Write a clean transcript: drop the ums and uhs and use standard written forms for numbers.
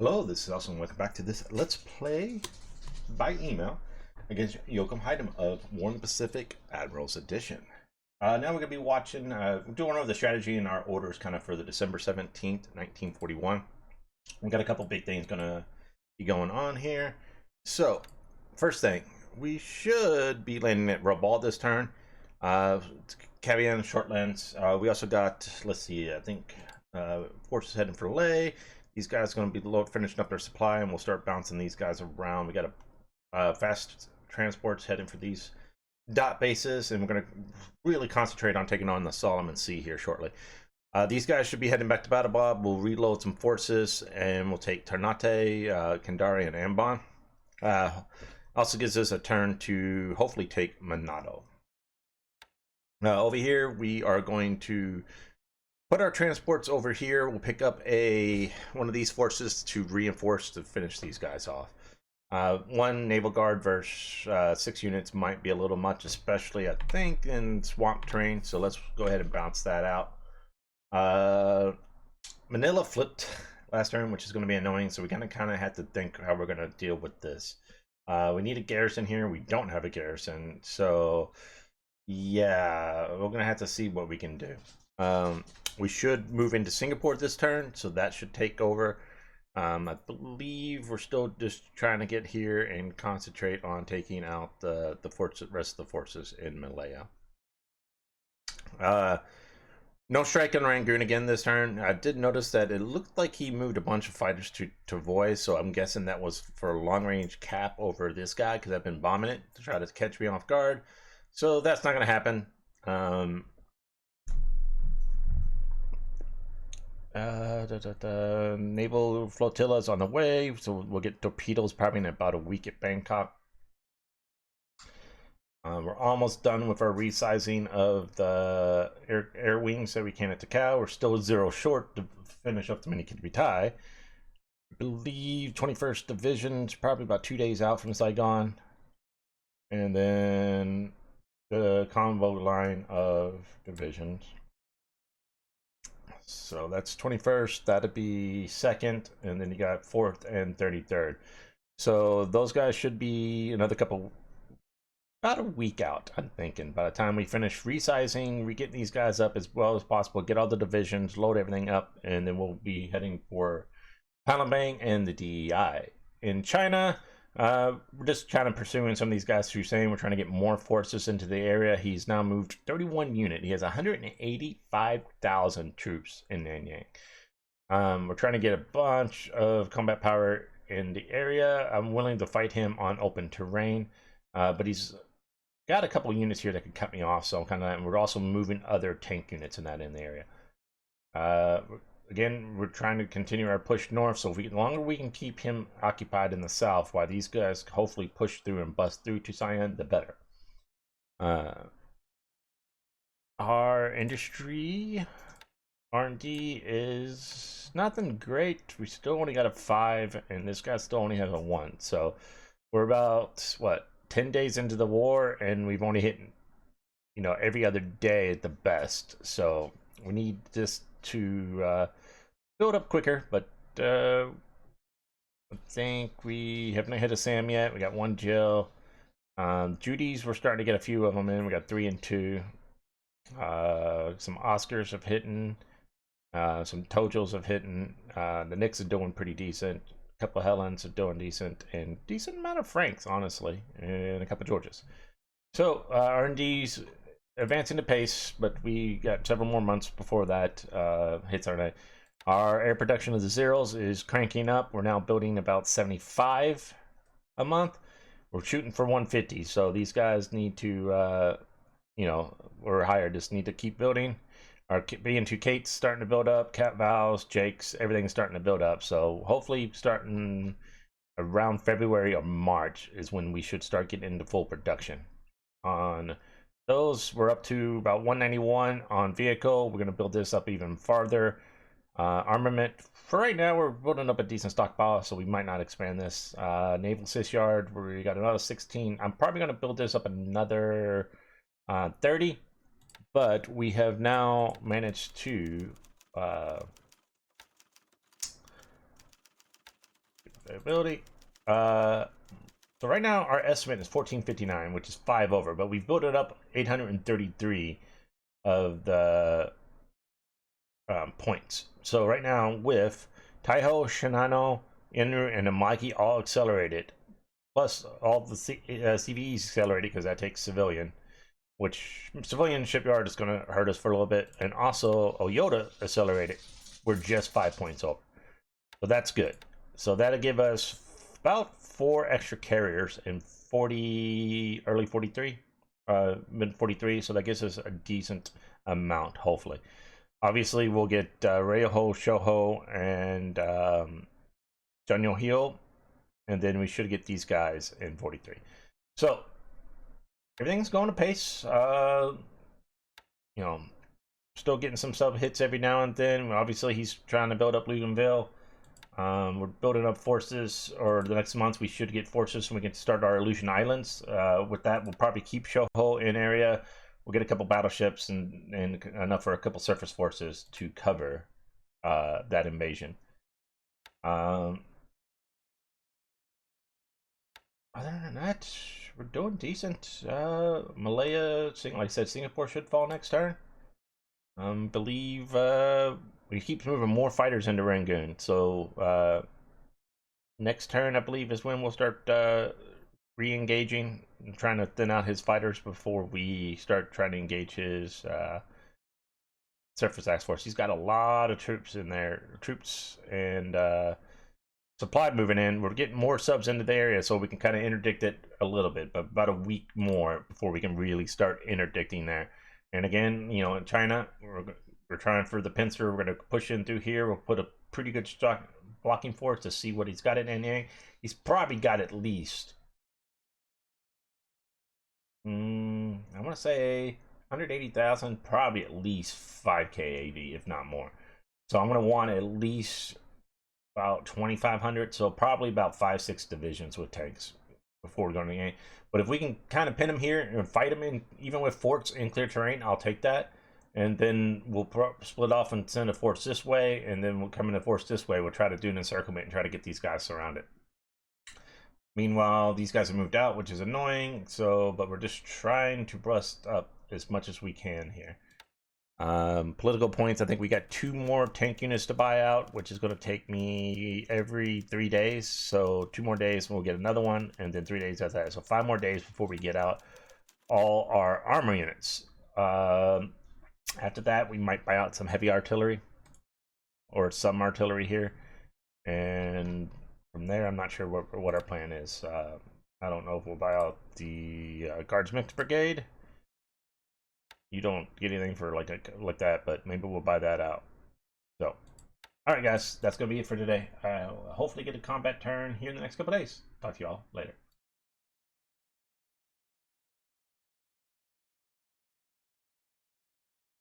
Hello, this is Elson. Welcome back to this Let's Play by email against Jochenheiden of Warren Pacific Admirals Edition. Now we're going to be watching, doing over the strategy in our orders kind of for the December 17th, 1941. We got a couple big things going to be going on here. So, first thing, we should be landing at Rabaul this turn. Cavian, short lens. We also got, let's see, I think forces heading for Leh. These guys are going to be finishing up their supply, and we'll start bouncing these guys around. We got a fast transports heading for these dot bases, and we're going to really concentrate on taking on the Solomon Sea here shortly. These guys should be heading back to Battle Bob. We'll reload some forces, and we'll take Ternate, Kandari, and Ambon. Also gives us a turn to hopefully take Monado. Over here, we are going to put our transports over here. We'll pick up one of these forces to reinforce to finish these guys off. One naval guard versus 6 units might be a little much, especially I think in swamp terrain. So let's go ahead and bounce that out. Manila flipped last turn, which is going to be annoying. So we're going to kind of have to think how we're going to deal with this. We need a garrison here. We don't have a garrison. So yeah, we're going to have to see what we can do. We should move into Singapore this turn, so that should take over. I believe we're still just trying to get here and concentrate on taking out the rest of the forces in Malaya. No strike on Rangoon again this turn. I did notice that it looked like he moved a bunch of fighters to Tavoy, so I'm guessing that was for a long-range cap over this guy, because I've been bombing it to try to catch me off guard. So that's not going to happen. Naval flotilla is on the way, so we'll get torpedoes probably in about a week at Bangkok. We're almost done with our resizing of the air wings that we can at Takao. We're still 0 short to finish up the Mini-Kitabitai. I believe 21st Division is probably about 2 days out from Saigon. And then the convoy line of divisions. So that's 21st, that'd be 2nd, and then you got 4th and 33rd. So those guys should be another about a week out, I'm thinking. By the time we finish resizing, we get these guys up as well as possible, get all the divisions, load everything up, and then we'll be heading for Palembang and the DEI. In China, we're just kind of pursuing some of these guys through saying we're trying to get more forces into the area. He's now moved 31 unit. He has 185,000 troops in Nanyang. We're trying to get a bunch of combat power in the area. I'm willing to fight him on open terrain, but he's got a couple units here that could cut me off. So we're also moving other tank units in the area. Again, we're trying to continue our push north, so the longer we can keep him occupied in the south, while these guys hopefully push through and bust through to Sian, the better. Our industry R&D is nothing great. We still only got a 5, and this guy still only has a 1. So we're about, 10 days into the war, and we've only hit, every other day at the best. So we need this to build up quicker, but I think we haven't hit a Sam yet. We got 1 Jill. Judy's, we're starting to get a few of them in. We got 3 and 2. Some Oscars have hit. Some Tojos have hit. The Knicks are doing pretty decent. A couple of Helens are doing decent, and decent amount of Franks, honestly, and a couple of Georges. So R&D's advancing the pace, but we got several more months before that hits our night. Our air production of the Zeros is cranking up. We're now building about 75 a month. We're shooting for 150, so these guys need to, we're hired, just need to keep building. Our B&2 Kate's starting to build up, Cat Valves, Jake's, everything's starting to build up. So hopefully starting around February or March is when we should start getting into full production. On those, we're up to about 191 on vehicle. We're going to build this up even farther. Armament, for right now, we're building up a decent stockpile, so we might not expand this. Naval Sysyard, we got another 16. I'm probably going to build this up another 30, but we have now managed to ability. So right now our estimate is 1459, which is 5 over, but we've built it up 833 of the points. So right now with Taiho, Shinano, Inru, and Amagi all accelerated, plus all the CVEs accelerated because that takes civilian, which civilian shipyard is going to hurt us for a little bit, and also Oyota accelerated. We're just 5 points over, so that's good. So that'll give us about 4 extra carriers in 40, early 43, mid 43. So that gives us a decent amount, hopefully. Obviously, we'll get Ryoho, Shoho, and Junyo and then we should get these guys in 43. So everything's going to pace. You know, still getting some sub hits every now and then. Obviously, he's trying to build up Luganville. We're building up forces, or the next month we should get forces so we can start our Aleutian Islands. With that, we'll probably keep Shoho in area. We'll get a couple battleships and enough for a couple surface forces to cover that invasion. Other than that, we're doing decent. Malaya, like I said, Singapore should fall next turn. Believe we keep moving more fighters into Rangoon. So next turn, I believe, is when we'll start re-engaging and trying to thin out his fighters before we start trying to engage his surface task force. He's got a lot of troops in there, and supply moving in. We're getting more subs into the area, so we can kind of interdict it a little bit, but about a week more before we can really start interdicting there. And again, you know, in China, we're trying for the pincer. We're going to push in through here. We'll put a pretty good stock blocking force to see what he's got in NA. He's probably got at least, I want to say 180,000, probably at least 5k AV, if not more. So I'm going to want at least about 2,500, so probably about 5-6 divisions with tanks before we're going to game. But if we can kind of pin them here and fight them in, even with forts in clear terrain, I'll take that. And then we'll split off and send a force this way, and then we'll come in a force this way. We'll try to do an encirclement and try to get these guys surrounded. Meanwhile, these guys have moved out, which is annoying. So, but we're just trying to bust up as much as we can here. Political points, I think we got 2 more tank units to buy out, which is going to take me every 3 days. So 2 more days we'll get another one, and then 3 days after that. So 5 more days before we get out all our armor units. After that, we might buy out some heavy artillery or some artillery here, and from there I'm not sure what our plan is. I don't know if we'll buy out the Guardsmen's Brigade. You don't get anything for like that, but maybe we'll buy that out. So, all right, guys, that's gonna be it for today. Hopefully get a combat turn here in the next couple days. Talk to you all later.